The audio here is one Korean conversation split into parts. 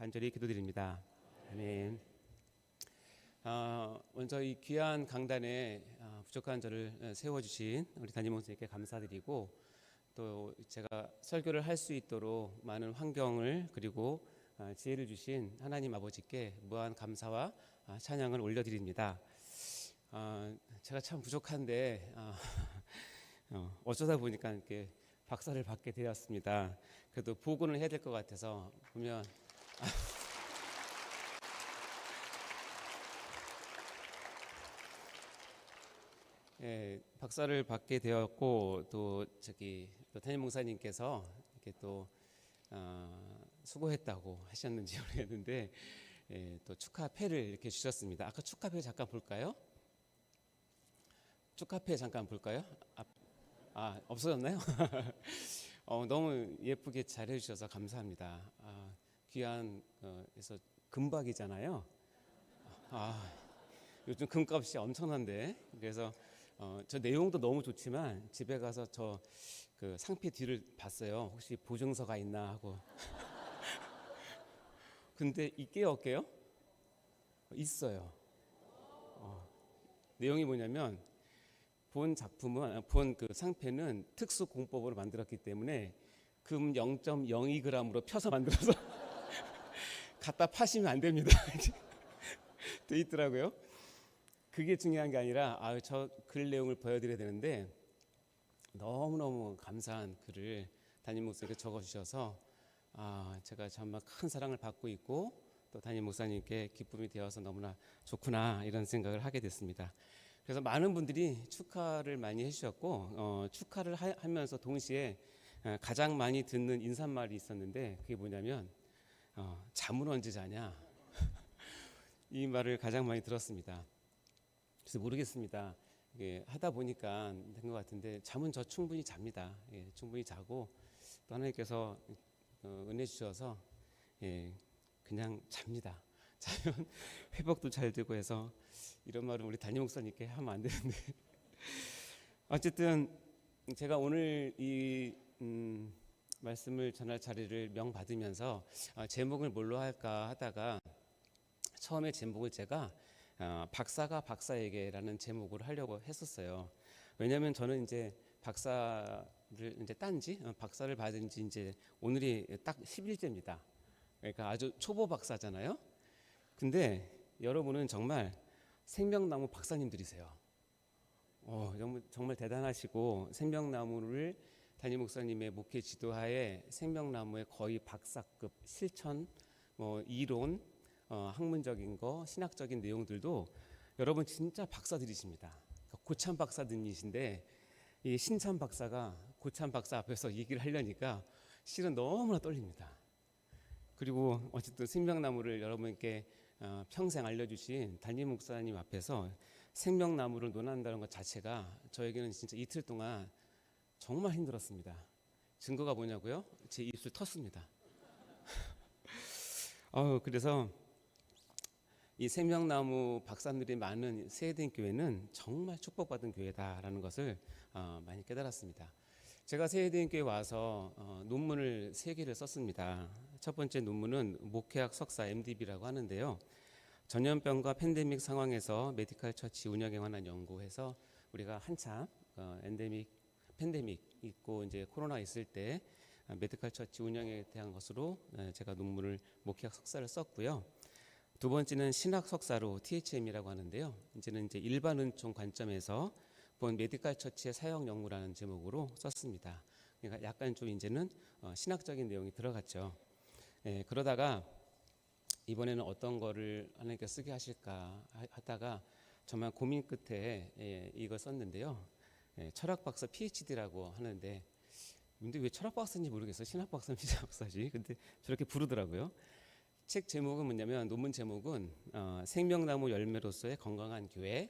간절히 기도드립니다. 아멘. 먼저 이 귀한 강단에 부족한 저를 세워주신 우리 담임 목사님께 감사드리고, 또 제가 설교를 할 수 있도록 많은 환경을 그리고 지혜를 주신 하나님 아버지께 무한 감사와 찬양을 올려드립니다. 제가 참 부족한데 어쩌다 보니까 이렇게 박사를 받게 되었습니다. 그래도 보고는 해야 될 것 같아서 보면 예, 박사를 받게 되었고, 또 담임 목사님께서 이렇게 또 수고했다고 하셨는지 모르겠는데, 예, 또 축하패를 이렇게 주셨습니다. 아까 축하패 잠깐 볼까요? 축하패 잠깐 볼까요? 없어졌나요? 너무 예쁘게 잘 해주셔서 감사합니다. 귀한 그래서 금박이잖아요. 요즘 금값이 엄청난데, 그래서 저 내용도 너무 좋지만 집에 가서 저 그 상표 뒤를 봤어요. 혹시 보증서가 있나 하고. 근데 있게요, 없게요? 있어요. 내용이 뭐냐면, 본 그 상패는 특수 공법으로 만들었기 때문에 금 0.02g으로 펴서 만들어서 갖다 파시면 안 됩니다. 돼 있더라고요. 그게 중요한 게 아니라 저 글 내용을 보여드려야 되는데, 너무너무 감사한 글을 담임 목사님께 적어주셔서 제가 정말 큰 사랑을 받고 있고, 또 담임 목사님께 기쁨이 되어서 너무나 좋구나 이런 생각을 하게 됐습니다. 그래서 많은 분들이 축하를 많이 해주셨고, 축하를 하면서 동시에 가장 많이 듣는 인사말이 있었는데, 그게 뭐냐면 잠은 언제 자냐 이 말을 가장 많이 들었습니다. 그래서 모르겠습니다. 이게 하다 보니까 된 것 같은데, 잠은 저 충분히 잡니다. 예, 충분히 자고, 또 하나님께서 은혜 주셔서 그냥 잡니다. 자면 회복도 잘 되고 해서, 이런 말은 우리 담임 목사님께 하면 안 되는데 어쨌든 제가 오늘 이 말씀을 전할 자리를 명받으면서 제목을 뭘로 할까 하다가, 처음에 제목을 제가 박사가 박사에게라는 제목으로 하려고 했었어요. 왜냐하면 저는 이제 박사를 이제 박사를 받은 지 이제 오늘이 딱 10일째입니다. 그러니까 아주 초보 박사잖아요. 근데 여러분은 정말 생명나무 박사님들이세요. 정말 대단하시고, 생명나무를 담임 목사님의 목회 지도하에 생명나무의 거의 박사급 실천, 이론, 학문적인 거, 신학적인 내용들도 여러분 진짜 박사들이십니다. 고참 박사들이신데, 이 신참 박사가 고참 박사 앞에서 얘기를 하려니까 실은 너무나 떨립니다. 그리고 어쨌든 생명나무를 여러분께 평생 알려주신 담임 목사님 앞에서 생명나무를 논한다는 것 자체가 저에게는 진짜 이틀 동안 정말 힘들었습니다. 증거가 뭐냐고요? 제 입술 텄습니다. 그래서 이 생명나무 박사들이 많은 세해된 교회는 정말 축복받은 교회다라는 것을 많이 깨달았습니다. 제가 세해된 교회 와서 논문을 3개를 썼습니다. 첫 번째 논문은 목회학 석사 MDB라고 하는데요. 전염병과 팬데믹 상황에서 메디컬 처치 운영에 관한 연구해서, 우리가 한참 팬데믹 있고 이제 코로나 있을 때 메디컬 처치 운영에 대한 것으로 제가 논문을 목회학 석사를 썼고요. 두 번째는 신학 석사로 THM이라고 하는데요. 이제는 이제 일반 은총 관점에서 본 메디컬 처치의 사역 연구라는 제목으로 썼습니다. 그러니까 약간 좀 이제는 신학적인 내용이 들어갔죠. 그러다가 이번에는 어떤 거를 하나님께 쓰게 하실까 하다가 정말 고민 끝에 이걸 썼는데요. 철학 박사 PhD라고 하는데, 근데 왜 철학 박사인지 모르겠어요. 신학 박사는 신학 박사지. 근데 저렇게 부르더라고요. 책 제목은 뭐냐면, 논문 제목은 생명나무 열매로서의 건강한 교회,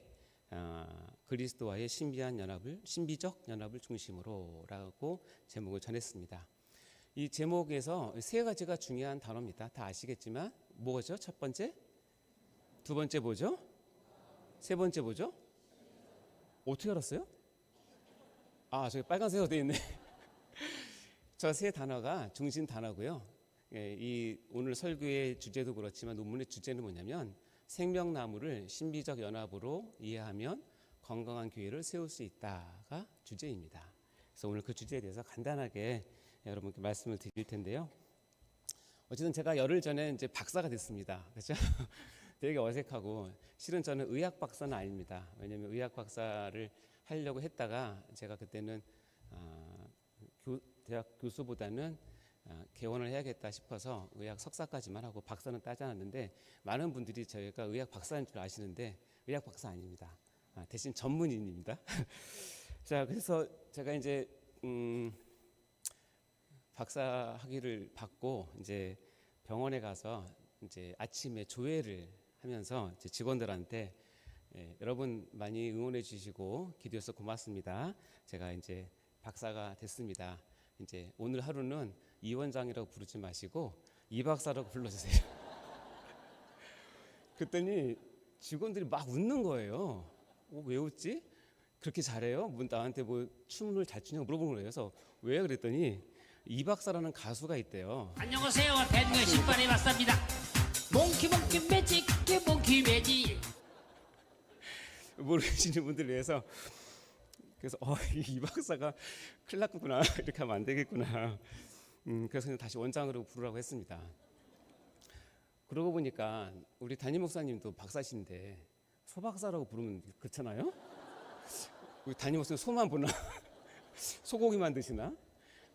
그리스도와의 신비적 연합을 중심으로라고 제목을 전했습니다. 이 제목에서 3가지가 중요한 단어입니다. 다 아시겠지만 뭐죠? 첫 번째, 두 번째 뭐죠? 세 번째 뭐죠? 어떻게 알았어요? 저기 빨간색으로 되어 있네. 저 3 단어가 중심 단어고요. 이 오늘 설교의 주제도 그렇지만 논문의 주제는 뭐냐면 생명나무를 신비적 연합으로 이해하면 건강한 교회를 세울 수 있다가 주제입니다. 그래서 오늘 그 주제에 대해서 간단하게 여러분께 말씀을 드릴 텐데요. 어쨌든 제가 열흘 전에 이제 박사가 됐습니다. 그렇죠? 되게 어색하고 실은 저는 의학 박사는 아닙니다. 왜냐하면 의학 박사를 하려고 했다가 제가 그때는 대학 교수보다는 개원을 해야겠다 싶어서 의학 석사까지만 하고 박사는 따지 않았는데 많은 분들이 저희가 의학 박사인 줄 아시는데 의학 박사 아닙니다. 대신 전문인입니다. 자, 그래서 제가 이제 박사 학위를 받고 이제 병원에 가서 이제 아침에 조회를 하면서 이제 직원들한테 여러분 많이 응원해 주시고 기도해서 고맙습니다. 제가 이제 박사가 됐습니다. 이제 오늘 하루는 이 원장이라고 부르지 마시고 이 박사라고 불러주세요. 그랬더니 직원들이 막 웃는 거예요. 왜 웃지? 그렇게 잘해요? 나한테 뭐 춤을 잘 추냐고 물어보는 거예요. 그래서 왜 그랬더니 이 박사라는 가수가 있대요. 안녕하세요. 밴드 신발의 박사입니다. 몽키 매직 몽키 매직. 모르시는 분들 위해서 그래서 이 박사가 큰일 났구나 이렇게 하면 안 되겠구나. 그래서 그냥 다시 원장으로 부르라고 했습니다. 그러고 보니까 우리 담임 목사님도 박사신데 소 박사라고 부르면 그렇잖아요. 우리 담임 목사님 소만 보나 소고기만 드시나?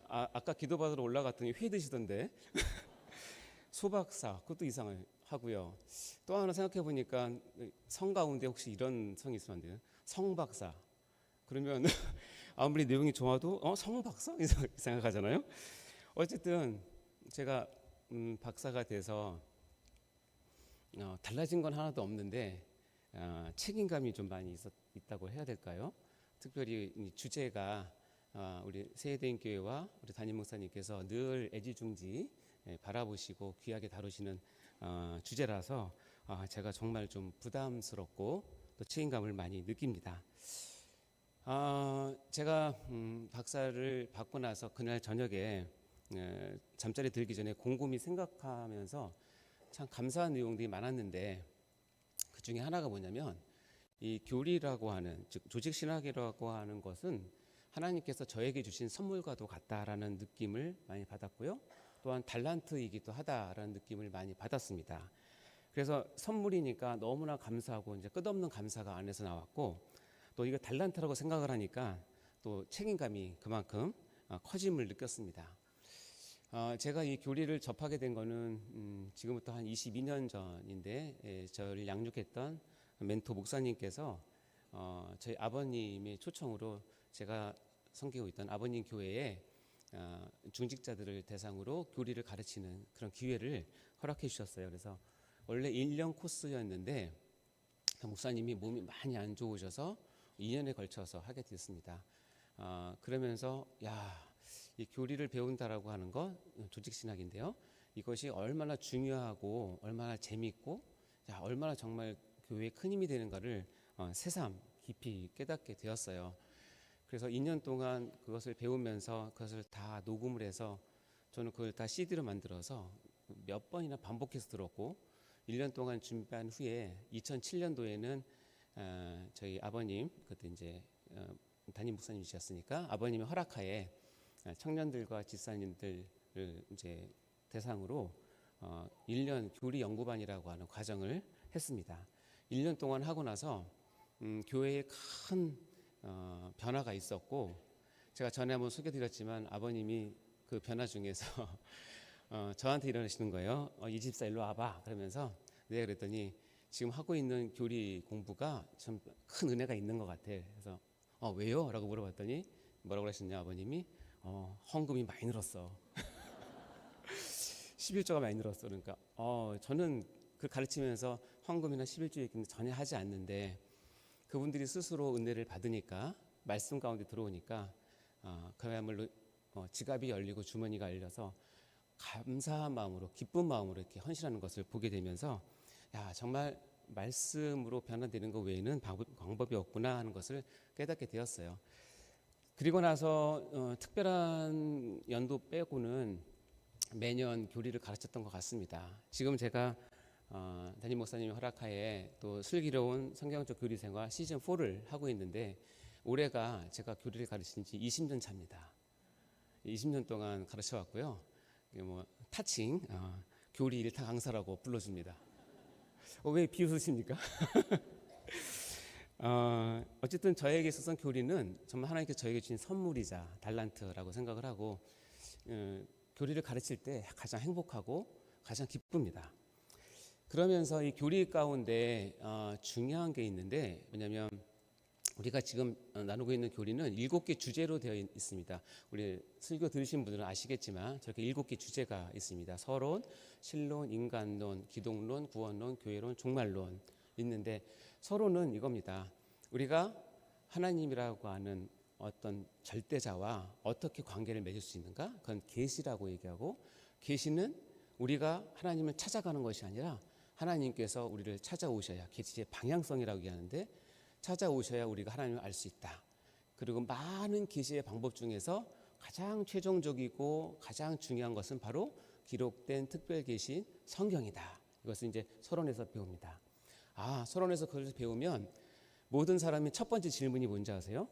아까 기도받으러 올라갔더니 회 드시던데 소 박사 그것도 이상하고요. 또 하나 생각해 보니까 성 가운데 혹시 이런 성이 있으면 안 돼요? 성 박사. 그러면 아무리 내용이 좋아도 성 박사 생각하잖아요. 어쨌든 제가 박사가 돼서 달라진 건 하나도 없는데 책임감이 좀 많이 있다고 해야 될까요? 특별히 이 주제가 우리 세대인교회와 우리 담임 목사님께서 늘 애지중지 바라보시고 귀하게 다루시는 주제라서 제가 정말 좀 부담스럽고 또 책임감을 많이 느낍니다. 제가 박사를 받고 나서 그날 저녁에 잠자리 들기 전에 곰곰이 생각하면서 참 감사한 내용들이 많았는데 그 중에 하나가 뭐냐면 이 교리라고 하는 즉 조직 신학이라고 하는 것은 하나님께서 저에게 주신 선물과도 같다라는 느낌을 많이 받았고요. 또한 달란트이기도 하다라는 느낌을 많이 받았습니다. 그래서 선물이니까 너무나 감사하고 이제 끝없는 감사가 안에서 나왔고 또 이거 달란트라고 생각을 하니까 또 책임감이 그만큼 커짐을 느꼈습니다. 제가 이 교리를 접하게 된 거는 지금부터 한 22년 전인데 저를 양육했던 멘토 목사님께서 저희 아버님의 초청으로 제가 섬기고 있던 아버님 교회에 중직자들을 대상으로 교리를 가르치는 그런 기회를 허락해 주셨어요. 그래서 원래 1년 코스였는데 목사님이 몸이 많이 안 좋으셔서 2년에 걸쳐서 하게 됐습니다. 그러면서 이 교리를 배운다라고 하는 건 조직신학인데요. 이것이 얼마나 중요하고 얼마나 재미있고 얼마나 정말 교회에 큰 힘이 되는가를 새삼 깊이 깨닫게 되었어요. 그래서 2년 동안 그것을 배우면서 그것을 다 녹음을 해서 저는 그걸 다 CD로 만들어서 몇 번이나 반복해서 들었고 1년 동안 준비한 후에 2007년도에는 저희 아버님 그때 이제 담임 목사님이셨으니까 아버님의 허락하에 청년들과 집사님들을 이제 대상으로 1년 교리 연구반이라고 하는 과정을 했습니다. 1년 동안 하고 나서 교회에 큰 변화가 있었고 제가 전에 한번 소개드렸지만 아버님이 그 변화 중에서 저한테 이러시는 거예요. 이 집사 일로 와봐 그러면서 네 그랬더니 지금 하고 있는 교리 공부가 참 큰 은혜가 있는 것 같아. 그래서 왜요? 라고 물어봤더니 뭐라고 하셨냐 아버님이 헌금이 많이 늘었어. 11조가 많이 늘었어. 그러니까 저는 그 가르치면서 헌금이나 11조 얘기는 전혀 하지 않는데 그분들이 스스로 은혜를 받으니까 말씀 가운데 들어오니까 그야말로 지갑이 열리고 주머니가 열려서 감사한 마음으로 기쁜 마음으로 이렇게 헌신하는 것을 보게 되면서 정말 말씀으로 변화되는 것 외에는 방법이 없구나 하는 것을 깨닫게 되었어요. 그리고 나서 특별한 연도 빼고는 매년 교리를 가르쳤던 것 같습니다. 지금 제가 담임 목사님의 허락하에 또 슬기로운 성경적 교리 생활 시즌 4를 하고 있는데 올해가 제가 교리를 가르친 지 20년 차입니다. 20년 동안 가르쳐 왔고요. 뭐 타칭 교리 1타 강사라고 불러줍니다. 왜 비웃으십니까? 어쨌든 저에게 있어서는 교리는 정말 하나님께서 저에게 주신 선물이자 달란트라고 생각을 하고 교리를 가르칠 때 가장 행복하고 가장 기쁩니다. 그러면서 이 교리 가운데 중요한 게 있는데 뭐냐면 우리가 지금 나누고 있는 교리는 7개 주제로 되어 있습니다. 우리 설교 들으신 분들은 아시겠지만 저렇게 7개 주제가 있습니다. 서론, 신론, 인간론, 기독론, 구원론, 교회론, 종말론 있는데 서론은 이겁니다. 우리가 하나님이라고 하는 어떤 절대자와 어떻게 관계를 맺을 수 있는가? 그건 계시라고 얘기하고 계시는 우리가 하나님을 찾아가는 것이 아니라 하나님께서 우리를 찾아오셔야 계시의 방향성이라고 얘기하는데 찾아오셔야 우리가 하나님을 알 수 있다. 그리고 많은 계시의 방법 중에서 가장 최종적이고 가장 중요한 것은 바로 기록된 특별 계시인 성경이다. 이것을 이제 서론에서 배웁니다. 서론에서 그것을 배우면 모든 사람이 첫 번째 질문이 뭔지 아세요?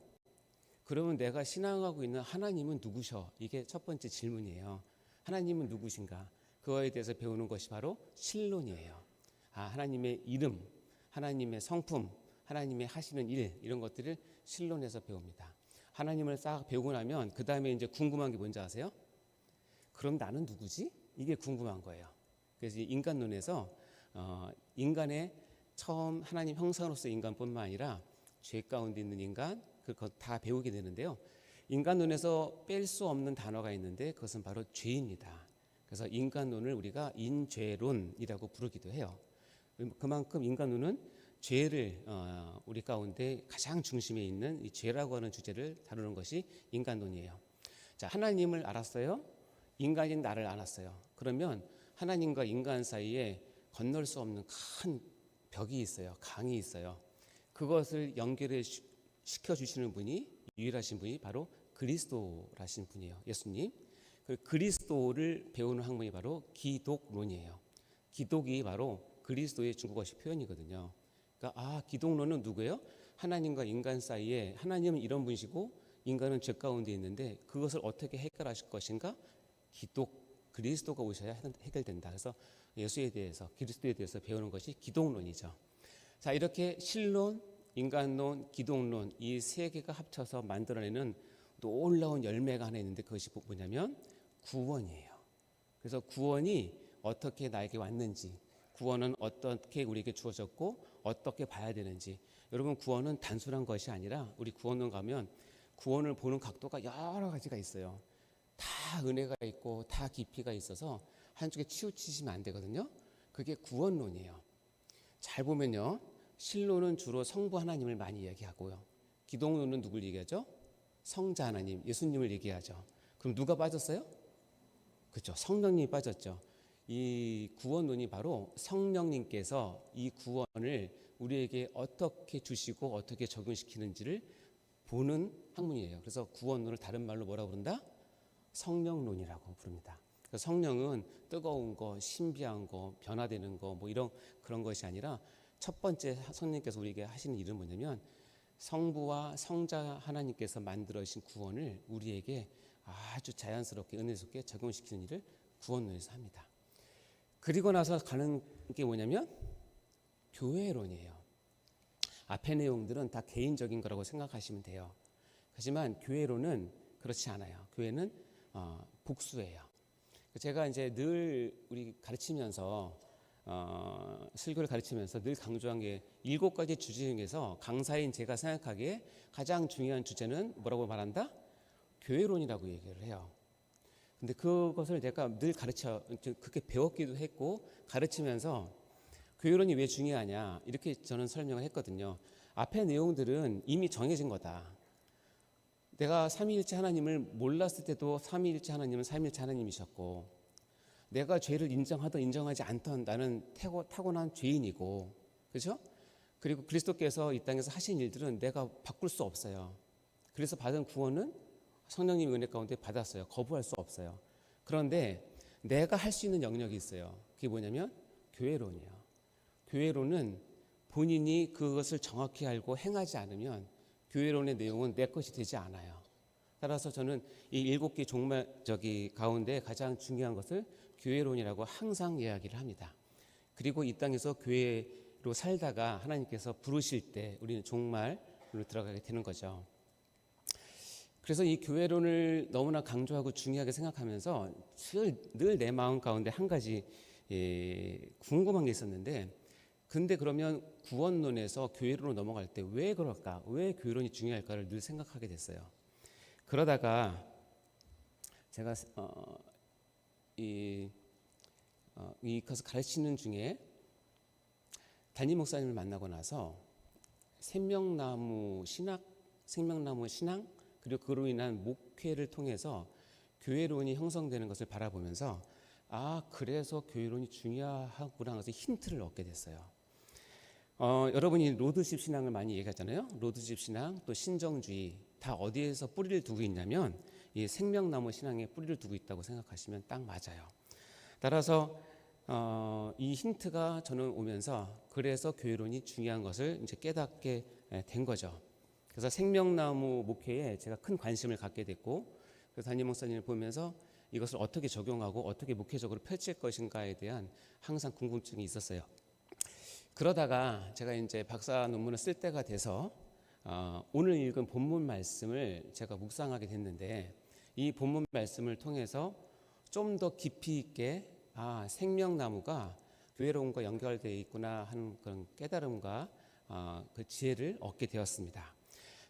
그러면 내가 신앙하고 있는 하나님은 누구셔? 이게 첫 번째 질문이에요. 하나님은 누구신가? 그거에 대해서 배우는 것이 바로 신론이에요. 하나님의 이름, 하나님의 성품, 하나님의 하시는 일 이런 것들을 신론에서 배웁니다. 하나님을 싹 배우고 나면 그 다음에 이제 궁금한 게 뭔지 아세요? 그럼 나는 누구지? 이게 궁금한 거예요. 그래서 인간론에서 인간의 처음 하나님 형상으로서 인간뿐만 아니라 죄 가운데 있는 인간 그거 다 배우게 되는데요. 인간론에서 뺄 수 없는 단어가 있는데 그것은 바로 죄입니다. 그래서 인간론을 우리가 인죄론이라고 부르기도 해요. 그만큼 인간론은 죄를 우리 가운데 가장 중심에 있는 이 죄라고 하는 주제를 다루는 것이 인간론이에요. 자, 하나님을 알았어요. 인간인 나를 알았어요. 그러면 하나님과 인간 사이에 건널 수 없는 큰 벽이 있어요. 강이 있어요. 그것을 연결해 시켜주시는 분이 유일하신 분이 바로 그리스도라신 분이에요. 예수님. 그 그리스도를 배우는 학문이 바로 기독론이에요. 기독이 바로 그리스도의 중국어식 표현이거든요. 그러니까 기독론은 누구예요? 하나님과 인간 사이에 하나님은 이런 분이시고 인간은 죄 가운데 있는데 그것을 어떻게 해결하실 것인가? 그리스도가 오셔야 해결된다. 그래서 예수에 대해서 그리스도에 대해서 배우는 것이 기독론이죠. 자, 이렇게 신론, 인간론, 기독론 이 세 개가 합쳐서 만들어내는 놀라운 열매가 하나 있는데 그것이 뭐냐면 구원이에요. 그래서 구원이 어떻게 나에게 왔는지, 구원은 어떻게 우리에게 주어졌고 어떻게 봐야 되는지. 여러분, 구원은 단순한 것이 아니라 우리 구원론 가면 구원을 보는 각도가 여러 가지가 있어요. 다 은혜가 있고 다 깊이가 있어서 한쪽에 치우치시면 안 되거든요. 그게 구원론이에요. 잘 보면요, 신론은 주로 성부 하나님을 많이 이야기하고요. 기독론은 누굴 얘기하죠? 성자 하나님, 예수님을 얘기하죠. 그럼 누가 빠졌어요? 그렇죠. 성령님이 빠졌죠. 이 구원론이 바로 성령님께서 이 구원을 우리에게 어떻게 주시고 어떻게 적용시키는지를 보는 학문이에요. 그래서 구원론을 다른 말로 뭐라고 부른다? 성령론이라고 부릅니다. 성령은 뜨거운 거, 신비한 거, 변화되는 거 뭐 이런 그런 것이 아니라 첫 번째 성령님께서 우리에게 하시는 일은 뭐냐면 성부와 성자 하나님께서 만들어주신 구원을 우리에게 아주 자연스럽게 은혜스럽게 적용시키는 일을 구원론에서 합니다. 그리고 나서 가는 게 뭐냐면 교회론이에요. 앞의 내용들은 다 개인적인 거라고 생각하시면 돼요. 하지만 교회론은 그렇지 않아요. 교회는 복수예요. 제가 이제 늘 우리 가르치면서 설교를 가르치면서 늘 강조한 게 7가지 주제 중에서 강사인 제가 생각하기에 가장 중요한 주제는 뭐라고 말한다? 교회론이라고 얘기를 해요. 근데 그것을 내가 늘 그렇게 배웠기도 했고 가르치면서 교회론이 왜 중요하냐 이렇게 저는 설명을 했거든요. 앞의 내용들은 이미 정해진 거다. 내가 삼위일체 하나님을 몰랐을 때도 삼위일체 하나님은 삼위일체 하나님이셨고 내가 죄를 인정하든 인정하지 않던 나는 타고난 죄인이고 그렇죠? 그리고 그리스도께서 이 땅에서 하신 일들은 내가 바꿀 수 없어요. 그래서 받은 구원은 성령님의 은혜 가운데 받았어요. 거부할 수 없어요. 그런데 내가 할 수 있는 영역이 있어요. 그게 뭐냐면 교회론이에요. 교회론은 본인이 그것을 정확히 알고 행하지 않으면 교회론의 내용은 내 것이 되지 않아요. 따라서 저는 이 7개 종말 가운데 가장 중요한 것을 교회론이라고 항상 이야기를 합니다. 그리고 이 땅에서 교회로 살다가 하나님께서 부르실 때 우리는 종말로 들어가게 되는 거죠. 그래서 이 교회론을 너무나 강조하고 중요하게 생각하면서 늘 내 마음 가운데 한 가지 궁금한 게 있었는데, 근데 그러면 구원론에서 교회론으로 넘어갈 때 왜 그럴까? 왜 교회론이 중요할까를 늘 생각하게 됐어요. 그러다가 제가 이것을 가르치는 중에 담임 목사님을 만나고 나서 생명나무 신앙 그리고 그로 인한 목회를 통해서 교회론이 형성되는 것을 바라보면서 그래서 교회론이 중요하구나 하면서 힌트를 얻게 됐어요. 여러분이 로드십 신앙을 많이 얘기하잖아요. 로드십 신앙 또 신정주의 다 어디에서 뿌리를 두고 있냐면 이 생명나무 신앙에 뿌리를 두고 있다고 생각하시면 딱 맞아요. 따라서 이 힌트가 저는 오면서 그래서 교회론이 중요한 것을 이제 깨닫게 된 거죠. 그래서 생명나무 목회에 제가 큰 관심을 갖게 됐고, 그래서 담임 목사님을 보면서 이것을 어떻게 적용하고 어떻게 목회적으로 펼칠 것인가에 대한 항상 궁금증이 있었어요. 그러다가 제가 이제 박사 논문을 쓸 때가 돼서 오늘 읽은 본문 말씀을 제가 묵상하게 됐는데, 이 본문 말씀을 통해서 좀 더 깊이 있게 생명나무가 교회론과 연결되어 있구나 하는 그런 깨달음과 그 지혜를 얻게 되었습니다.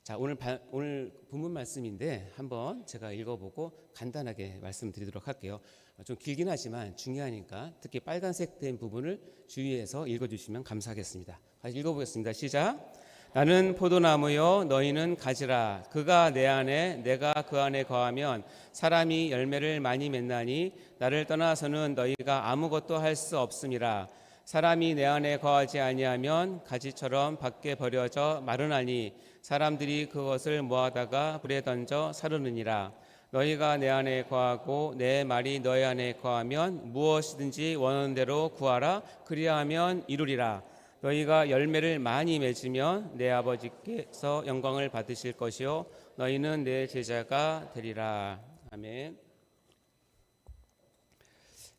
자, 오늘 본문 말씀인데 한번 제가 읽어보고 간단하게 말씀드리도록 할게요. 좀 길긴 하지만 중요하니까 특히 빨간색 된 부분을 주의해서 읽어주시면 감사하겠습니다. 다시 읽어보겠습니다. 시작. 나는 포도나무요 너희는 가지라. 그가 내 안에 내가 그 안에 거하면 사람이 열매를 많이 맺나니 나를 떠나서는 너희가 아무것도 할 수 없음이라. 사람이 내 안에 거하지 아니하면 가지처럼 밖에 버려져 마르나니 사람들이 그것을 모아다가 불에 던져 사르느니라. 너희가 내 안에 거하고 내 말이 너희 안에 거하면 무엇이든지 원하는 대로 구하라. 그리하면 이루리라. 너희가 열매를 많이 맺으면 내 아버지께서 영광을 받으실 것이요 너희는 내 제자가 되리라. 아멘.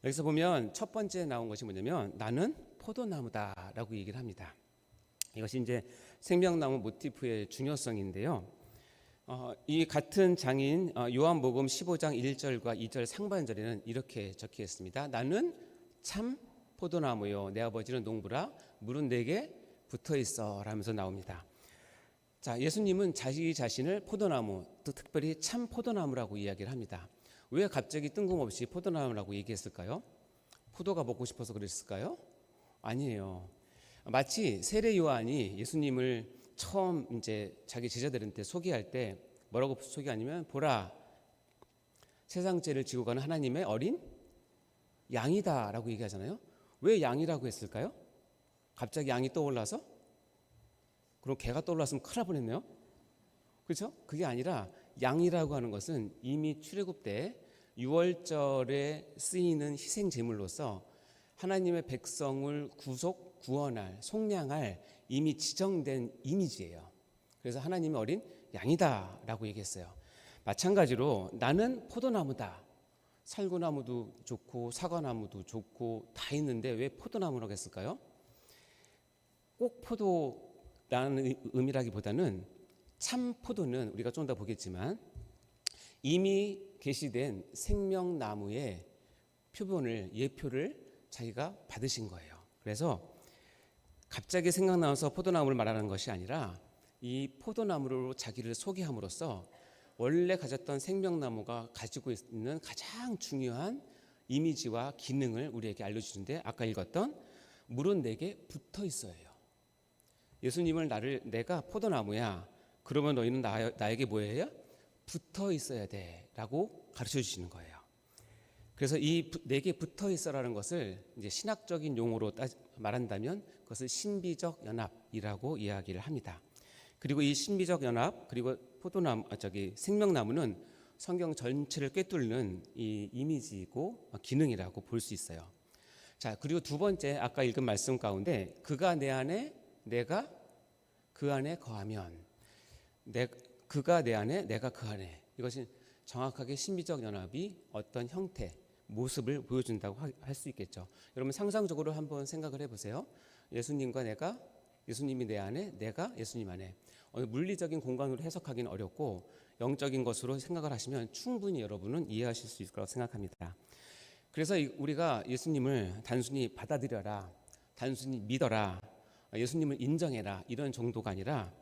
여기서 보면 첫 번째 나온 것이 뭐냐면 나는 포도나무다라고 얘기를 합니다. 이것이 이제 생명나무 모티프의 중요성인데요. 이 같은 장인 요한복음 15장 1절과 2절 상반절에는 이렇게 적혀 있습니다. 나는 참 포도나무요 내 아버지는 농부라 물은 내게 붙어 있어 라면서 나옵니다. 자, 예수님은 자기 자신을 포도나무, 또 특별히 참 포도나무라고 이야기를 합니다. 왜 갑자기 뜬금없이 포도나무라고 얘기했을까요? 포도가 먹고 싶어서 그랬을까요? 아니에요. 마치 세례 요한이 예수님을 처음 이제 자기 제자들한테 소개할 때 뭐라고 소개하냐면 보라 세상 죄를 지고 가는 하나님의 어린 양이다라고 얘기하잖아요. 왜 양이라고 했을까요? 갑자기 양이 떠올라서? 그럼 개가 떠올랐으면 큰일 날 뻔했네요. 그렇죠? 그게 아니라 양이라고 하는 것은 이미 출애굽 때 유월절에 쓰이는 희생 제물로서 하나님의 백성을 구원할, 속량할 이미 지정된 이미지예요. 그래서 하나님의 어린 양이다라고 얘기했어요. 마찬가지로 나는 포도나무다. 살구나무도 좋고 사과나무도 좋고 다 있는데 왜 포도나무라고 했을까요? 꼭 포도라는 의미라기보다는 참 포도는 우리가 좀 더 보겠지만 이미 계시된 생명나무의 표본을 예표를 자기가 받으신 거예요. 그래서 갑자기 생각나서 포도나무를 말하는 것이 아니라 이 포도나무로 자기를 소개함으로써 원래 가졌던 생명나무가 가지고 있는 가장 중요한 이미지와 기능을 우리에게 알려주는데 아까 읽었던 물은 내게 붙어 있어요. 예수님을 내가 포도나무야. 그러면 너희는 나에게 뭐예요? 붙어 있어야 돼 라고 가르쳐 주시는 거예요. 그래서 이 내게 붙어 있어라는 것을 이제 신학적인 용어로 말한다면 그것을 신비적 연합이라고 이야기를 합니다. 그리고 이 신비적 연합 그리고 생명나무는 성경 전체를 꿰뚫는 이 이미지이고 기능이라고 볼 수 있어요. 자, 그리고 두 번째 아까 읽은 말씀 가운데 그가 내 안에 내가 그 안에 거하면 그가 내 안에 내가 그 안에, 이것이 정확하게 신비적 연합이 어떤 형태, 모습을 보여준다고 할 수 있겠죠. 여러분 상상적으로 한번 생각을 해보세요. 예수님과 내가, 예수님이 내 안에, 내가 예수님 안에. 물리적인 공간으로 해석하기는 어렵고 영적인 것으로 생각을 하시면 충분히 여러분은 이해하실 수 있을 거라고 생각합니다. 그래서 우리가 예수님을 단순히 받아들여라, 단순히 믿어라, 예수님을 인정해라 이런 정도가 아니라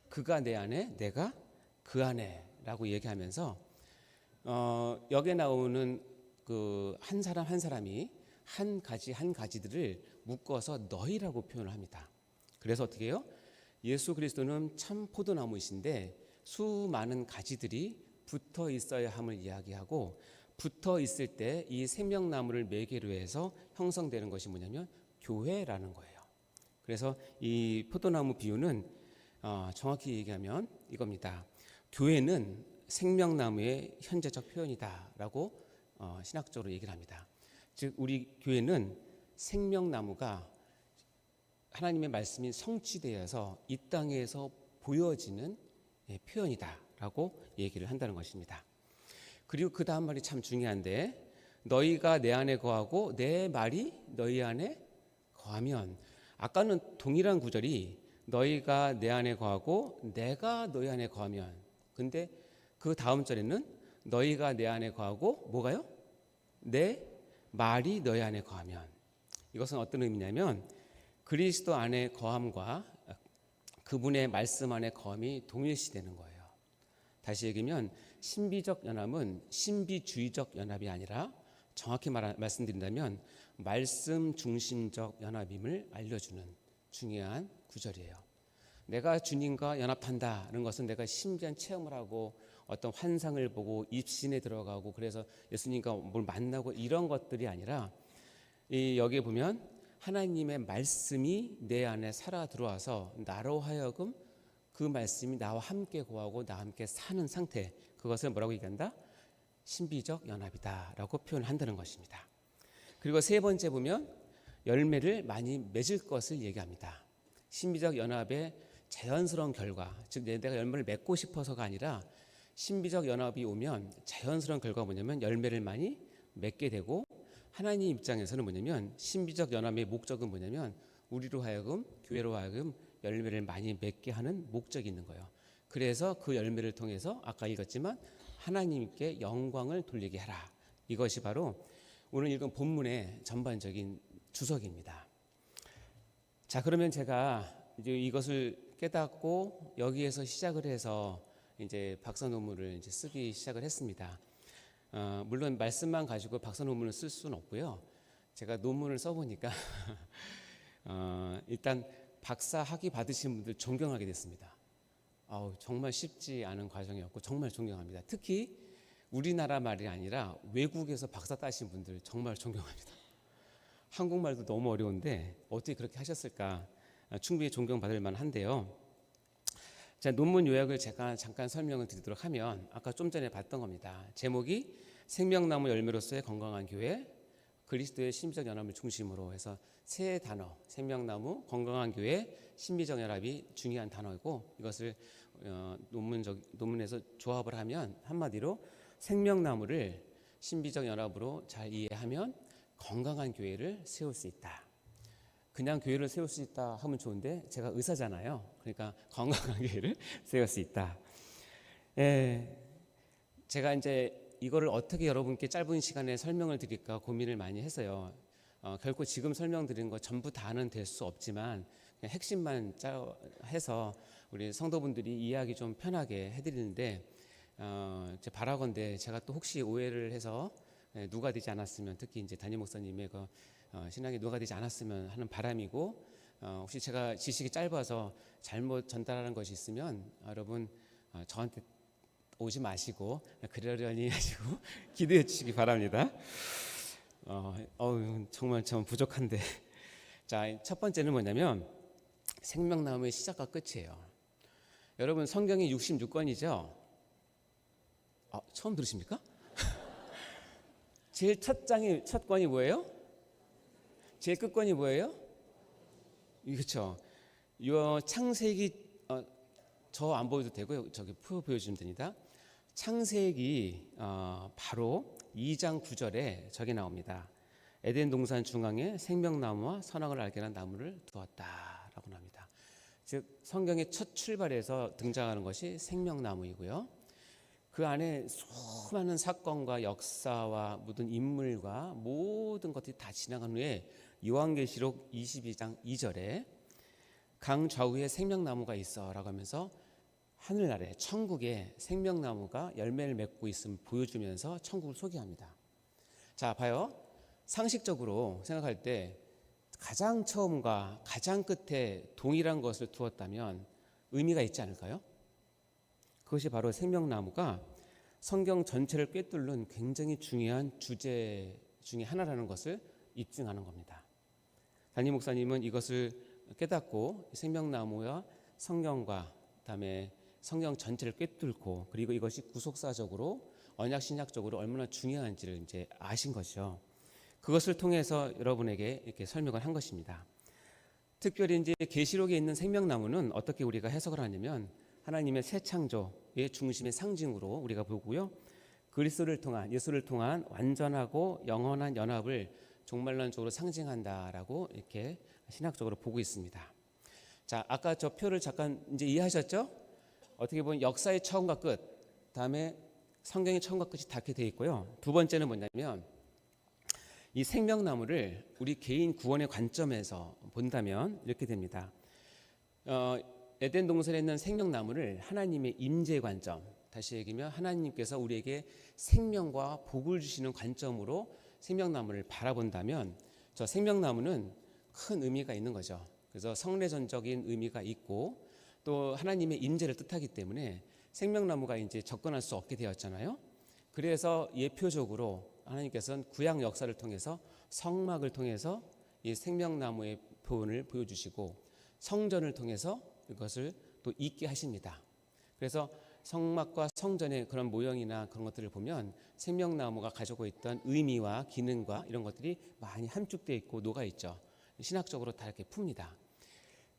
그가 내 안에, 내가 그 안에라고 얘기하면서 여기에 나오는 그 한 사람 한 사람이 한 가지 한 가지들을 묶어서 너희라고 표현을 합니다. 그래서 어떻게 해요? 예수 그리스도는 참 포도나무이신데 수많은 가지들이 붙어 있어야 함을 이야기하고, 붙어 있을 때 이 생명나무를 매개로 해서 형성되는 것이 뭐냐면 교회라는 거예요. 그래서 이 포도나무 비유는 정확히 얘기하면 이겁니다. 교회는 생명나무의 현재적 표현이다라고 신학적으로 얘기를 합니다. 즉 우리 교회는 생명나무가 하나님의 말씀이 성취되어서 이 땅에서 보여지는 표현이다라고 얘기를 한다는 것입니다. 그리고 그 다음 말이 참 중요한데, 너희가 내 안에 거하고 내 말이 너희 안에 거하면, 아까는 동일한 구절이 너희가 내 안에 거하고 내가 너희 안에 거하면, 근데 그 다음 절에는 너희가 내 안에 거하고 뭐가요? 내 말이 너희 안에 거하면. 이것은 어떤 의미냐면 그리스도 안에 거함과 그분의 말씀 안에 거함이 동일시되는 거예요. 다시 얘기하면 신비적 연합은 신비주의적 연합이 아니라 정확히 말씀드린다면 말씀 중심적 연합임을 알려주는 중요한 구절이에요. 내가 주님과 연합한다는 것은 내가 신비한 체험을 하고 어떤 환상을 보고 입신에 들어가고 그래서 예수님과 뭘 만나고 이런 것들이 아니라, 여기에 보면 하나님의 말씀이 내 안에 살아 들어와서 나로 하여금 그 말씀이 나와 함께 거하고 나와 함께 사는 상태, 그것을 뭐라고 얘기한다? 신비적 연합이다라고 표현한다는 것입니다. 그리고 세 번째 보면 열매를 많이 맺을 것을 얘기합니다. 신비적 연합의 자연스러운 결과, 즉 내가 열매를 맺고 싶어서가 아니라 신비적 연합이 오면 자연스러운 결과가 뭐냐면 열매를 많이 맺게 되고, 하나님 입장에서는 뭐냐면 신비적 연합의 목적은 뭐냐면 우리로 하여금, 교회로 하여금 열매를 많이 맺게 하는 목적이 있는 거예요. 그래서 그 열매를 통해서 아까 읽었지만 하나님께 영광을 돌리게 하라. 이것이 바로 오늘 읽은 본문의 전반적인 주석입니다. 자, 그러면 제가 이제 이것을 깨닫고 여기에서 시작을 해서 이제 박사 논문을 이제 쓰기 시작을 했습니다. 물론 말씀만 가지고 박사 논문을 쓸 수는 없고요. 제가 논문을 써보니까 일단 박사 학위 받으신 분들 존경하게 됐습니다. 정말 쉽지 않은 과정이었고 정말 존경합니다. 특히 우리나라 말이 아니라 외국에서 박사 따신 분들 정말 존경합니다. 한국말도 너무 어려운데 어떻게 그렇게 하셨을까? 충분히 존경받을 만한데요. 자, 논문 요약을 제가 잠깐 설명을 드리도록 하면 아까 좀 전에 봤던 겁니다. 제목이 생명나무 열매로서의 건강한 교회, 그리스도의 신비적 연합을 중심으로 해서 세 단어, 생명나무, 건강한 교회, 신비적 연합이 중요한 단어이고, 이것을 논문에서 조합을 하면 한마디로 생명나무를 신비적 연합으로 잘 이해하면 건강한 교회를 세울 수 있다. 그냥 교회를 세울 수 있다 하면 좋은데 제가 의사잖아요. 그러니까 건강한 교회를 세울 수 있다. 제가 이제 이거를 어떻게 여러분께 짧은 시간에 설명을 드릴까 고민을 많이 했어요. 결코 지금 설명드린 거 전부 다는 될 수 없지만 그냥 핵심만 해서 우리 성도분들이 이해하기 좀 편하게 해드리는데, 제 바라건대 제가 또 혹시 오해를 해서 누가 되지 않았으면, 특히 이제 담임 목사님의 그 신앙이 누가 되지 않았으면 하는 바람이고, 혹시 제가 지식이 짧아서 잘못 전달하는 것이 있으면 여러분 저한테 오지 마시고 그러려니 하시고 기도해 주시기 바랍니다. 정말 참 부족한데. 자, 첫 번째는 뭐냐면 생명나무의 시작과 끝이에요. 여러분 성경이 66권이죠. 처음 들으십니까? 제일 첫 권이 뭐예요? 제일 끝권이 뭐예요? 그렇죠. 이 창세기 저 안 보여도 되고요. 저기 보여주시면 됩니다. 창세기 바로 2장 9절에 저기 나옵니다. 에덴 동산 중앙에 생명나무와 선악을 알게 하는 나무를 두었다라고 합니다. 즉 성경의 첫 출발에서 등장하는 것이 생명나무이고요. 그 안에 수많은 사건과 역사와 모든 인물과 모든 것들이 다 지나간 후에 요한계시록 22장 2절에 강 좌우에 생명나무가 있어라고 하면서 하늘 아래 천국에 생명나무가 열매를 맺고 있음을 보여주면서 천국을 소개합니다. 자, 봐요. 상식적으로 생각할 때 가장 처음과 가장 끝에 동일한 것을 두었다면 의미가 있지 않을까요? 그것이 바로 생명나무가 성경 전체를 꿰뚫는 굉장히 중요한 주제 중에 하나라는 것을 입증하는 겁니다. 담임 목사님은 이것을 깨닫고 생명나무와 성경과 그다음에 성경 전체를 꿰뚫고 그리고 이것이 구속사적으로 언약 신약적으로 얼마나 중요한지를 이제 아신 것이죠. 그것을 통해서 여러분에게 이렇게 설명을 한 것입니다. 특별히 이제 계시록에 있는 생명나무는 어떻게 우리가 해석을 하냐면 하나님의 새 창조의 중심의 상징으로 우리가 보고요. 그리스도를 통한 예수를 통한 완전하고 영원한 연합을 종말론적으로 상징한다라고 이렇게 신학적으로 보고 있습니다. 자, 아까 저 표를 잠깐 이제 이해하셨죠? 어떻게 보면 역사의 처음과 끝, 다음에 성경의 처음과 끝이 닿게 되어 있고요. 두 번째는 뭐냐면 이 생명나무를 우리 개인 구원의 관점에서 본다면 이렇게 됩니다. 에덴 동산에 있는 생명나무를 하나님의 임재 관점, 다시 얘기하면 하나님께서 우리에게 생명과 복을 주시는 관점으로 생명나무를 바라본다면 저 생명나무는 큰 의미가 있는 거죠. 그래서 성례전적인 의미가 있고 또 하나님의 임재를 뜻하기 때문에 생명나무가 이제 접근할 수 없게 되었잖아요. 그래서 예표적으로 하나님께서는 구약 역사를 통해서 성막을 통해서 이 생명나무의 표현을 보여주시고 성전을 통해서 이것을 또 있게 하십니다. 그래서 성막과 성전의 그런 모형이나 그런 것들을 보면 생명나무가 가지고 있던 의미와 기능과 이런 것들이 많이 함축되어 있고 녹아 있죠. 신학적으로 다 이렇게 풉니다.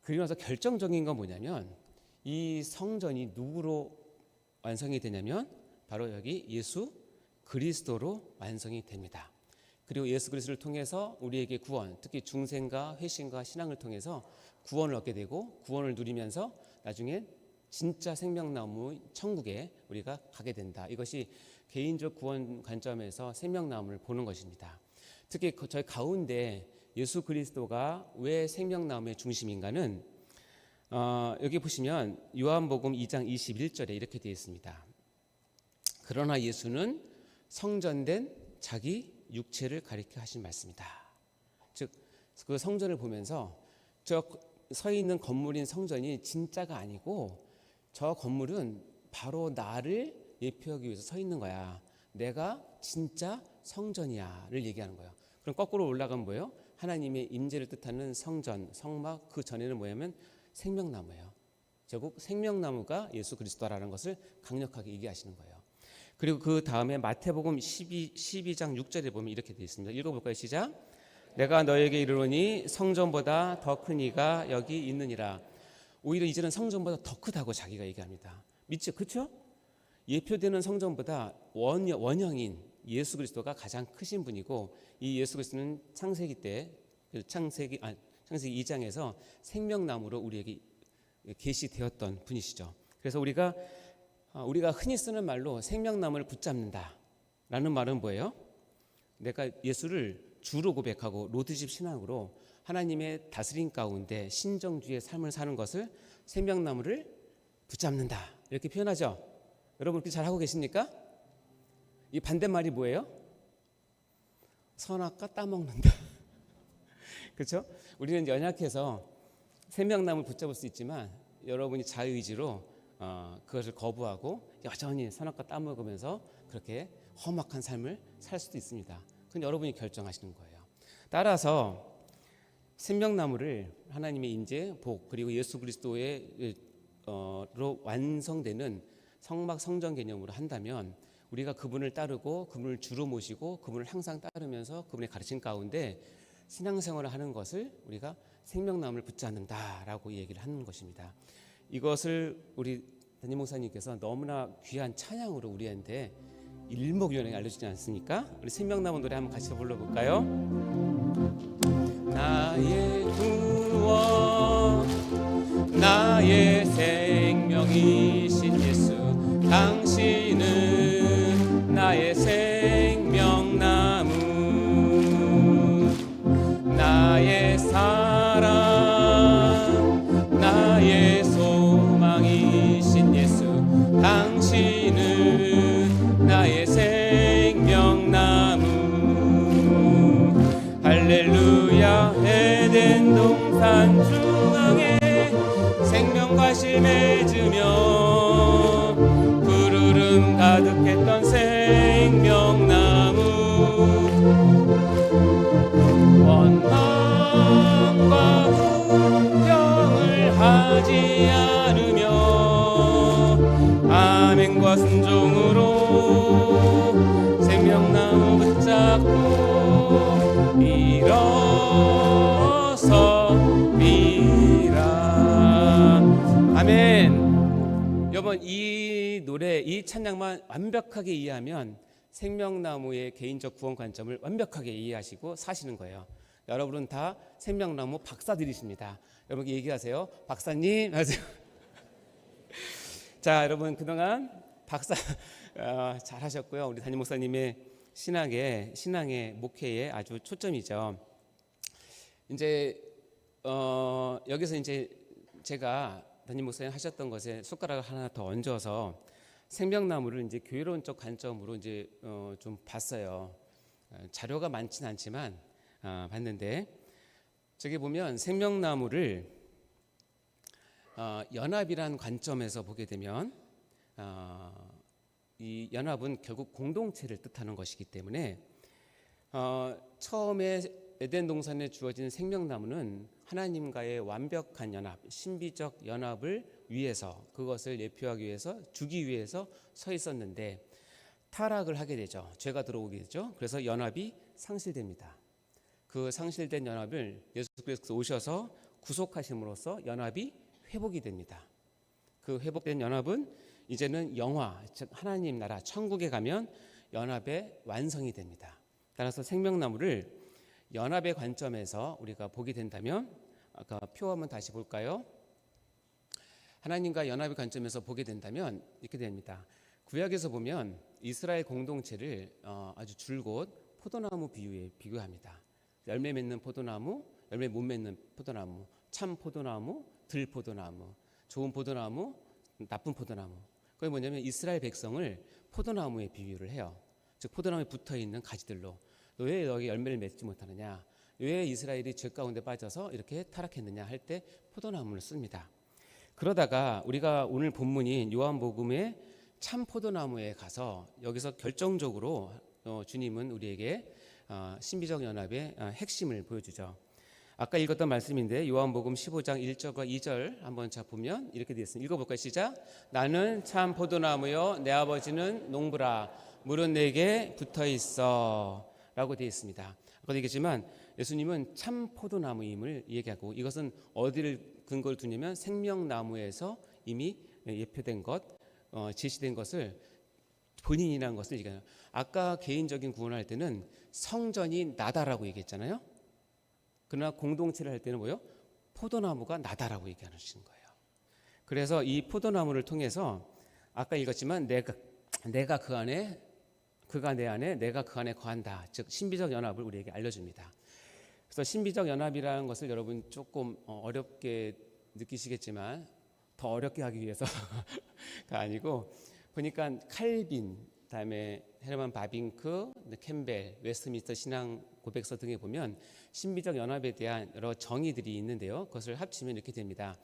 그리고 나서 결정적인 건 뭐냐면 이 성전이 누구로 완성이 되냐면 바로 여기 예수 그리스도로 완성이 됩니다. 그리고 예수 그리스도를 통해서 우리에게 구원, 특히 중생과 회심과 신앙을 통해서 구원을 얻게 되고 구원을 누리면서 나중에 진짜 생명나무 천국에 우리가 가게 된다. 이것이 개인적 구원 관점에서 생명나무를 보는 것입니다. 특히 저희 가운데 예수 그리스도가 왜 생명나무의 중심인가는 여기 보시면 요한복음 2장 21절에 이렇게 되어 있습니다. 그러나 예수는 성전된 자기 육체를 가리켜 하신 말씀이다. 즉 그 성전을 보면서 저 서 있는 건물인 성전이 진짜가 아니고 저 건물은 바로 나를 예표하기 위해서 서 있는 거야. 내가 진짜 성전이야를 얘기하는 거예요. 그럼 거꾸로 올라가면 뭐예요? 하나님의 임재를 뜻하는 성전, 성막 그 전에는 뭐냐면 생명나무예요. 결국 생명나무가 예수 그리스도라는 것을 강력하게 얘기하시는 거예요. 그리고 그 다음에 마태복음 12장 6절에 보면 이렇게 되어 있습니다. 읽어볼까요? 시작. 내가 너에게 이르노니 성전보다 더 큰 이가 여기 있느니라. 오히려 이제는 성전보다 더 크다고 자기가 얘기합니다. 믿죠? 그렇죠? 예표되는 성전보다 원형인 예수 그리스도가 가장 크신 분이고 이 예수 그리스도는 창세기 때 창세기 2장에서 생명나무로 우리에게 계시되었던 분이시죠. 그래서 우리가 흔히 쓰는 말로 생명나무를 붙잡는다라는 말은 뭐예요? 내가 예수를 주로 고백하고 로드십 신앙으로 하나님의 다스림 가운데 신정주의 삶을 사는 것을 생명나무를 붙잡는다 이렇게 표현하죠. 여러분 그렇게 잘하고 계십니까? 이 반대말이 뭐예요? 선악과 따먹는다. 그렇죠? 우리는 연약해서 생명나무를 붙잡을 수 있지만 여러분이 자의지로 그것을 거부하고 여전히 선악과 따먹으면서 그렇게 험악한 삶을 살 수도 있습니다. 그건 여러분이 결정하시는 거예요. 따라서 생명나무를 하나님의 인재, 복 그리고 예수 그리스도로 완성되는 성막 성전 개념으로 한다면 우리가 그분을 따르고 그분을 주로 모시고 그분을 항상 따르면서 그분의 가르침 가운데 신앙생활을 하는 것을 우리가 생명나무를 붙잡는다라고 얘기를 하는 것입니다. 이것을 우리 담임 목사님께서 너무나 귀한 찬양으로 우리한테 일목요연하게 알려주지 않습니까? 우리 생명나무 노래 한번 같이 불러볼까요? 나의 구원 나의 생명이신 예수 당신은 나의 생명나무 나의 사랑 나의 소망이신 예수 당신은 나의 생명나무 할렐루야 에덴 동산 중앙에 생명과 실 맺으며 푸르름 가득했던 생명나무 원망과 불평을 하지 않으며 아멘과 순종으로 생명나무 붙잡고 일어서리라. 아멘. 여러분 이 노래 이 찬양만 완벽하게 이해하면 생명나무의 개인적 구원 관점을 완벽하게 이해하시고 사시는 거예요. 여러분은 다 생명나무 박사들이십니다. 여러분 얘기하세요. 박사님 하세요. 자, 여러분 그동안 박사 잘하셨고요. 우리 담임 목사님의 신앙의 목회에 아주 초점이죠. 이제 여기서 이제 제가 담임 목사님 하셨던 것에 숟가락을 하나 더 얹어서 생명나무를 이제 교회론적 관점으로 이제 좀 봤어요. 자료가 많지는 않지만 봤는데 저기 보면 생명나무를 연합이라는 관점에서 보게 되면 이 연합은 결국 공동체를 뜻하는 것이기 때문에 처음에 에덴 동산에 주어진 생명나무는 하나님과의 완벽한 연합, 신비적 연합을 위해서 그것을 예표하기 위해서 주기 위해서 서 있었는데 타락을 하게 되죠. 죄가 들어오게 되죠. 그래서 연합이 상실됩니다. 그 상실된 연합을 예수께서 오셔서 구속하심으로써 연합이 회복이 됩니다. 그 회복된 연합은 이제는 영화, 즉 하나님 나라 천국에 가면 연합의 완성이 됩니다. 따라서 생명나무를 연합의 관점에서 우리가 보게 된다면 아까 표 한번 다시 볼까요? 하나님과 연합의 관점에서 보게 된다면 이렇게 됩니다. 구약에서 보면 이스라엘 공동체를 아주 줄곧 포도나무 비유에 비교합니다. 열매 맺는 포도나무, 열매 못 맺는 포도나무, 참 포도나무, 들포도나무, 좋은 포도나무, 나쁜 포도나무. 그게 뭐냐면 이스라엘 백성을 포도나무에 비유를 해요. 즉 포도나무에 붙어있는 가지들로 왜 너희 열매를 맺지 못하느냐, 왜 이스라엘이 죄 가운데 빠져서 이렇게 타락했느냐 할 때 포도나무를 씁니다. 그러다가 우리가 오늘 본문인 요한복음의 참 포도나무에 가서 여기서 결정적으로 주님은 우리에게 신비적 연합의 핵심을 보여주죠. 아까 읽었던 말씀인데 요한복음 15장 1절과 2절 한번 자 보면 이렇게 되어 있습니다. 읽어볼까요? 시작. 나는 참 포도나무요 내 아버지는 농부라 물은 내게 붙어있어 라고 되어 있습니다. 아까도 얘기했지만 예수님은 참 포도나무임을 얘기하고 이것은 어디를 근거를 두냐면 생명나무에서 이미 예표된 것, 제시된 것을 본인이라는 것을 얘기해요. 아까 개인적인 구원을 할 때는 성전이 나다라고 얘기했잖아요. 그러나 공동체를 할 때는 뭐요? 포도나무가 나다라고 얘기하는 거예요. 그래서 이 포도나무를 통해서 아까 읽었지만 내가 그 안에 그가 내 안에 내가 그 안에 거한다. 즉 신비적 연합을 우리에게 알려줍니다. 그래서 신비적 연합이라는 것을 여러분 조금 어렵게 느끼시겠지만 더 어렵게 하기 위해서가 아니고 보니까 칼빈, 다음에 헤르만 바빙크, 캠벨, 웨스트민스터 신앙 고백서 등에 보면 신비적 연합에 대한 여러 정의들이 있는데요. 그것을 합치면 이렇게 됩니다.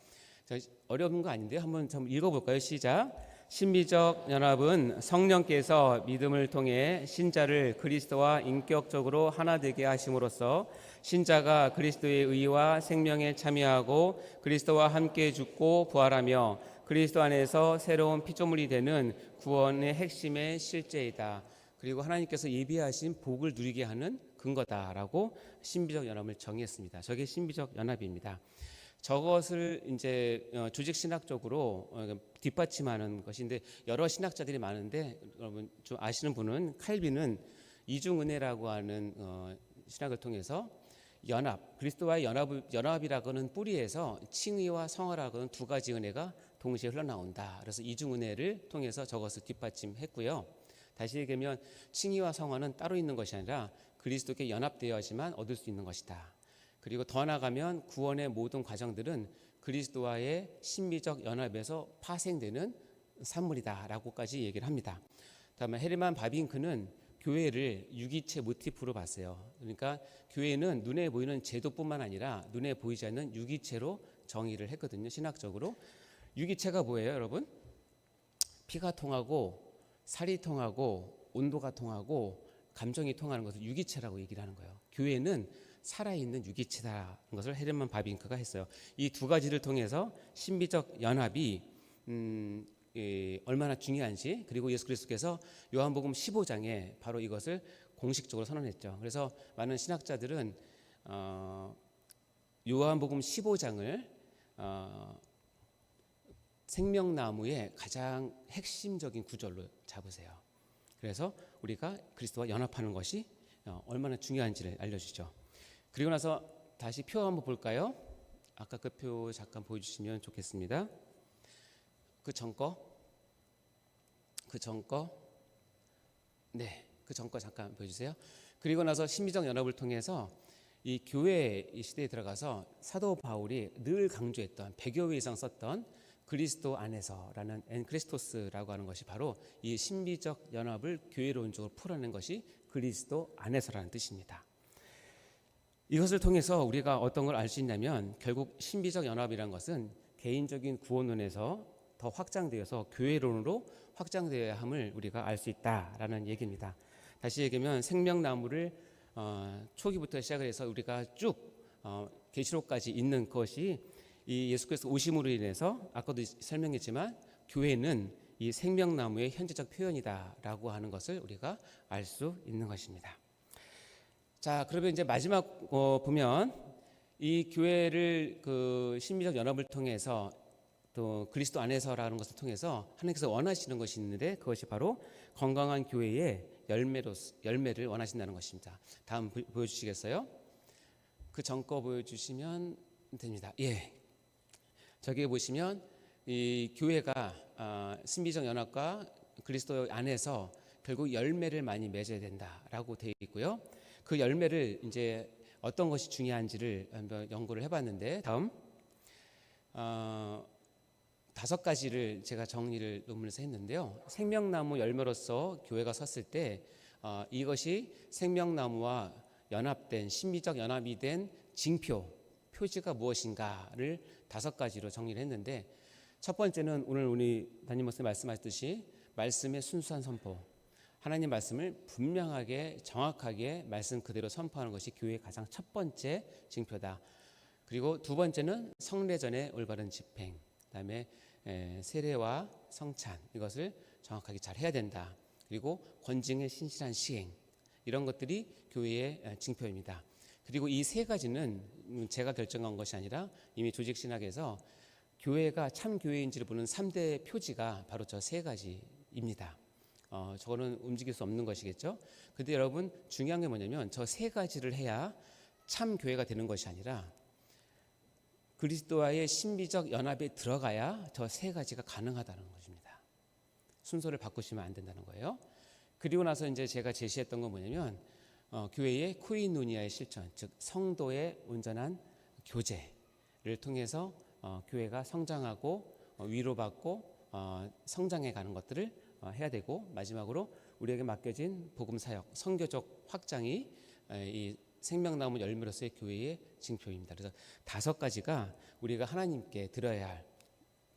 어려운 거 아닌데요. 한번 좀 읽어볼까요? 시작. 신비적 연합은 성령께서 믿음을 통해 신자를 그리스도와 인격적으로 하나 되게 하심으로써 신자가 그리스도의 의와 생명에 참여하고 그리스도와 함께 죽고 부활하며 그리스도 안에서 새로운 피조물이 되는 구원의 핵심의 실제이다. 그리고 하나님께서 예비하신 복을 누리게 하는 근거다라고 신비적 연합을 정의했습니다. 저게 신비적 연합입니다. 저것을 이제 조직 신학적으로 뒷받침하는 것인데 여러 신학자들이 많은데 여러분 좀 아시는 분은 칼빈은 이중은혜라고 하는 신학을 통해서 연합, 그리스도와의 연합이라고는 뿌리에서 칭의와 성화라고는 두 가지 은혜가 동시에 흘러나온다. 그래서 이중은혜를 통해서 저것을 뒷받침했고요. 다시 얘기하면 칭의와 성화는 따로 있는 것이 아니라 그리스도께 연합되어야지만 얻을 수 있는 것이다. 그리고 더 나아가면 구원의 모든 과정들은 그리스도와의 신비적 연합에서 파생되는 산물이다라고까지 얘기를 합니다. 다음에 헤르만 바빙크는 교회를 유기체 모티프로 봤어요. 그러니까 교회는 눈에 보이는 제도뿐만 아니라 눈에 보이지 않는 유기체로 정의를 했거든요. 신학적으로. 유기체가 뭐예요, 여러분? 피가 통하고 살이 통하고 온도가 통하고 감정이 통하는 것을 유기체라고 얘기를 하는 거예요. 교회는 살아있는 유기체다라는 것을 헤르만 바빙크가 했어요. 이 두 가지를 통해서 신비적 연합이 얼마나 중요한지, 그리고 예수 그리스도께서 요한복음 15장에 바로 이것을 공식적으로 선언했죠. 그래서 많은 신학자들은 요한복음 15장을 생명나무의 가장 핵심적인 구절로 잡으세요. 그래서 우리가 그리스도와 연합하는 것이 얼마나 중요한지를 알려주죠. 그리고 나서 다시 표 한번 볼까요? 아까 그 표 잠깐 보여주시면 좋겠습니다. 그 전 거, 네, 그 전 거 잠깐 보여주세요. 그리고 나서 신비적 연합을 통해서 이 교회 이 시대에 들어가서 사도 바울이 늘 강조했던 100여 회 이상 썼던 그리스도 안에서라는 엔크리스토스라고 하는 것이 바로 이 신비적 연합을 교회론적으로 풀어낸 것이 그리스도 안에서라는 뜻입니다. 이것을 통해서 우리가 어떤 걸 알 수 있냐면 결국 신비적 연합이라는 것은 개인적인 구원론에서 더 확장되어서 교회론으로 확장되어야 함을 우리가 알 수 있다라는 얘기입니다. 다시 얘기하면 생명나무를 초기부터 시작을 해서 우리가 쭉 계시록까지 있는 것이 이 예수 그리스도 오심으로 인해서 아까도 설명했지만 교회는 이 생명나무의 현재적 표현이다라고 하는 것을 우리가 알 수 있는 것입니다. 자, 그러면 이제 마지막 보면 이 교회를 그 신비적 연합을 통해서 또 그리스도 안에서라는 것을 통해서 하나님께서 원하시는 것이 있는데 그것이 바로 건강한 교회의 열매를 원하신다는 것입니다. 다음 보여주시겠어요? 그 전 거 보여주시면 됩니다. 예, 저기 보시면 이 교회가 신비적 연합과 그리스도 안에서 결국 열매를 많이 맺어야 된다라고 되어 있고요. 그 열매를 이제 어떤 것이 중요한지를 한번 연구를 해봤는데 다음 5가지를 제가 정리를 논문에서 했는데요. 생명나무 열매로서 교회가 섰을 때 이것이 생명나무와 연합된 신비적 연합이 된 표지가 무엇인가를 5가지로 정리를 했는데 첫 번째는 오늘 우리 담임 목사님 말씀하셨듯이 말씀의 순수한 선포, 하나님 말씀을 분명하게 정확하게 말씀 그대로 선포하는 것이 교회의 가장 첫 번째 징표다. 그리고 두 번째는 성례전의 올바른 집행, 그다음에 세례와 성찬 이것을 정확하게 잘 해야 된다. 그리고 권징의 신실한 시행 이런 것들이 교회의 징표입니다. 그리고 이 3가지는 제가 결정한 것이 아니라 이미 조직신학에서 교회가 참 교회인지를 보는 3대 표지가 바로 저 3가지입니다. 저거는 움직일 수 없는 것이겠죠. 근데 여러분 중요한 게 뭐냐면 저 3가지를 해야 참 교회가 되는 것이 아니라 그리스도와의 신비적 연합에 들어가야 저 3가지가 가능하다는 것입니다. 순서를 바꾸시면 안 된다는 거예요. 그리고 나서 이제 제가 제시했던 건 뭐냐면 교회의 코이누니아의 실천, 즉 성도의 온전한 교제를 통해서 교회가 성장하고 위로받고 성장해 가는 것들을 해야 되고 마지막으로 우리에게 맡겨진 복음 사역, 선교적 확장이 이 생명나무 열매로서의 교회의 징표입니다. 그래서 5가지가 우리가 하나님께 드려야 할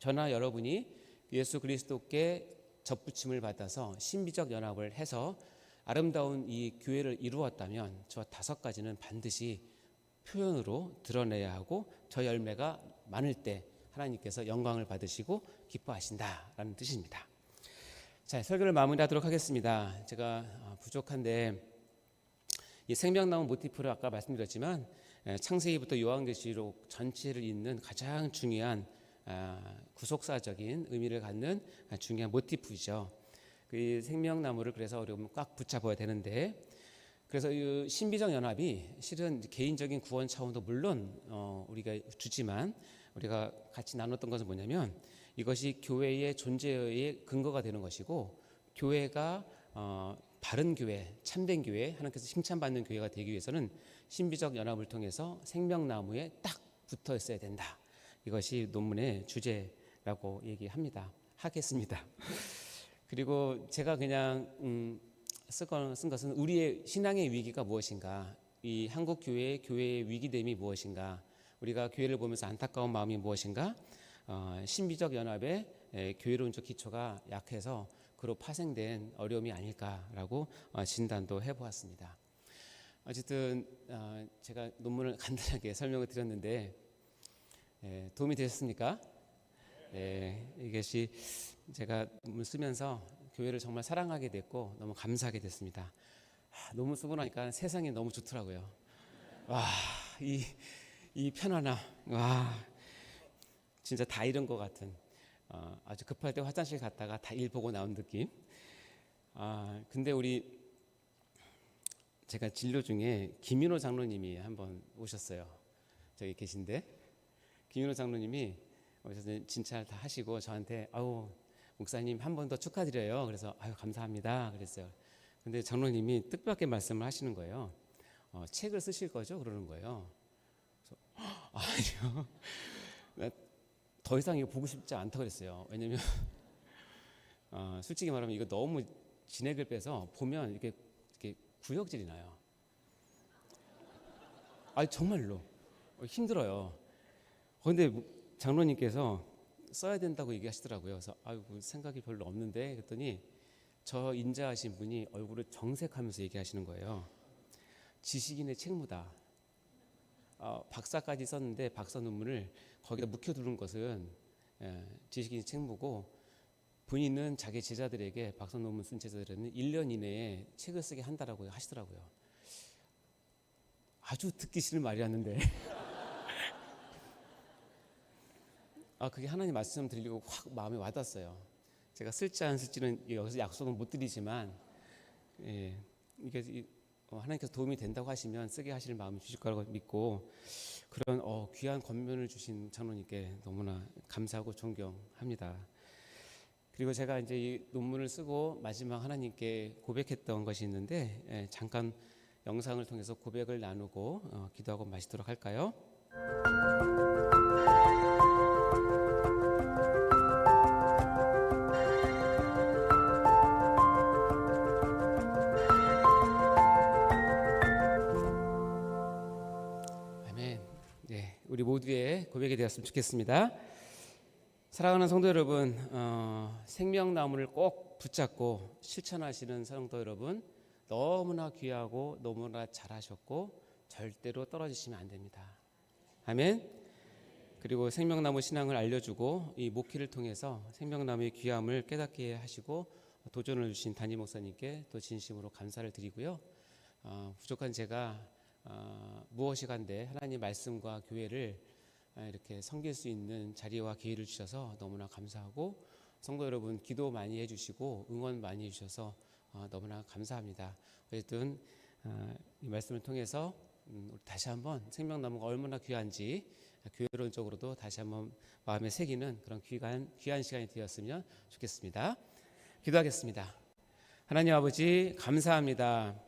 저나 여러분이 예수 그리스도께 접붙임을 받아서 신비적 연합을 해서 아름다운 이 교회를 이루었다면 저 5가지는 반드시 표현으로 드러내야 하고 저 열매가 많을 때 하나님께서 영광을 받으시고 기뻐하신다라는 뜻입니다. 자, 설교를 마무리하도록 하겠습니다. 제가 부족한데 이 생명나무 모티프를 아까 말씀드렸지만 창세기부터 요한계시록 전체를 잇는 가장 중요한 구속사적인 의미를 갖는 중요한 모티프이죠. 그 생명나무를 그래서 우리가 꽉 붙잡아야 되는데, 그래서 이 신비적 연합이 실은 개인적인 구원 차원도 물론 우리가 주지만 우리가 같이 나눴던 것은 뭐냐면 이것이 교회의 존재의 근거가 되는 것이고, 교회가 바른 교회, 참된 교회, 하나님께서 칭찬받는 교회가 되기 위해서는 신비적 연합을 통해서 생명나무에 딱 붙어 있어야 된다. 이것이 논문의 주제라고 하겠습니다. 그리고 제가 그냥 쓴 것은 우리의 신앙의 위기가 무엇인가, 이 한국 교회의 위기됨이 무엇인가, 우리가 교회를 보면서 안타까운 마음이 무엇인가, 신비적 연합의 교회론적 기초가 약해서 그로 파생된 어려움이 아닐까라고 진단도 해보았습니다. 어쨌든 제가 논문을 간단하게 설명을 드렸는데 도움이 되셨습니까? 네, 이것이 제가 논문 쓰면서 교회를 정말 사랑하게 됐고 너무 감사하게 됐습니다. 논문 쓰고 나니까 세상이 너무 좋더라고요. 와, 이 편안함, 와, 진짜 다 잃은 것 같은, 아주 급할 때 화장실 갔다가 다 일 보고 나온 느낌. 근데 제가 진료 중에 김윤호 장로님이 한번 오셨어요. 저기 계신데 김윤호 장로님이 오셔서 진찰 다 하시고 저한테 아우 목사님 한 번 더 축하드려요. 그래서 아유 감사합니다 그랬어요. 근데 장로님이 뜻밖의 말씀을 하시는 거예요. 책을 쓰실 거죠? 그러는 거예요. 그래서 아니요. 더 이상 이거 보고 싶지 않다 그랬어요. 왜냐면 솔직히 말하면 이거 너무 진액을 빼서 보면 이렇게 구역질이 나요. 정말로 힘들어요. 그런데 장로님께서 써야 된다고 얘기하시더라고요. 그래서 아이고 생각이 별로 없는데 그랬더니 저 인자하신 분이 얼굴을 정색하면서 얘기하시는 거예요. 지식인의 책무다. 박사까지 썼는데 박사 논문을 거기다 묵혀두는 것은 지식인의 책무고, 본인은 자기 제자들에게 박사 논문 쓴 제자들은 1년 이내에 책을 쓰게 한다라고 하시더라고요. 아주 듣기 싫은 말이었는데 그게 하나님 말씀 드리고 확 마음에 와닿았어요. 제가 쓸지 안 쓸지는 여기서 약속은 못 드리지만 이게 하나님께서 도움이 된다고 하시면 쓰게 하실 마음을 주실 거라고 믿고, 그런 귀한 권면을 주신 장로님께 너무나 감사하고 존경합니다. 그리고 제가 이제 이 논문을 쓰고 마지막 하나님께 고백했던 것이 있는데 잠깐 영상을 통해서 고백을 나누고 기도하고 마치도록 할까요? 아멘. 네, 우리 모두의 고백이 되었으면 좋겠습니다. 사랑하는 성도 여러분, 생명나무를 꼭 붙잡고 실천하시는 성도 여러분, 너무나 귀하고 너무나 잘하셨고 절대로 떨어지시면 안 됩니다. 아멘. 그리고 생명나무 신앙을 알려주고 이 목회를 통해서 생명나무의 귀함을 깨닫게 하시고 도전을 주신 담임 목사님께 또 진심으로 감사를 드리고요. 부족한 제가 무엇이 간데 하나님 말씀과 교회를 이렇게 섬길 수 있는 자리와 기회를 주셔서 너무나 감사하고, 성도 여러분 기도 많이 해주시고 응원 많이 해주셔서 너무나 감사합니다. 어쨌든 이 말씀을 통해서 다시 한번 생명나무가 얼마나 귀한지 교회론적으로도 다시 한번 마음에 새기는 그런 귀한 시간이 되었으면 좋겠습니다. 기도하겠습니다. 하나님 아버지 감사합니다.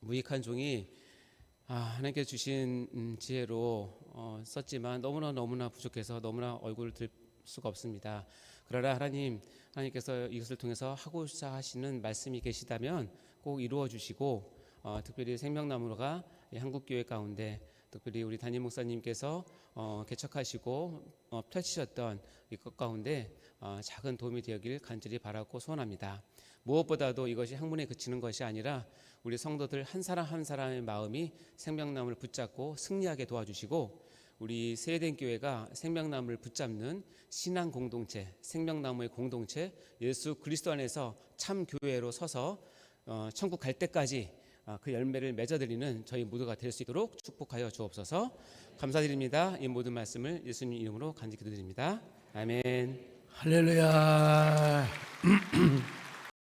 무익한 종이 하나님께서 주신 지혜로 썼지만 너무나 부족해서 너무나 얼굴을 들 수가 없습니다. 그러나 하나님께서 이것을 통해서 하고자 하시는 말씀이 계시다면 꼭 이루어 주시고, 특별히 생명나무가 한국교회 가운데 특별히 우리 담임 목사님께서 개척하시고 펼치셨던 이것 가운데 작은 도움이 되길 간절히 바라고 소원합니다. 무엇보다도 이것이 학문에 그치는 것이 아니라 우리 성도들 한 사람 한 사람의 마음이 생명나무를 붙잡고 승리하게 도와주시고, 우리 세eden 교회가 생명나무를 붙잡는 신앙 공동체, 생명나무의 공동체, 예수 그리스도 안에서 참 교회로 서서 천국 갈 때까지 그 열매를 맺어드리는 저희 모두가 될 수 있도록 축복하여 주옵소서. 감사드립니다. 이 모든 말씀을 예수님 이름으로 간절히 기도드립니다. 아멘. 할렐루야.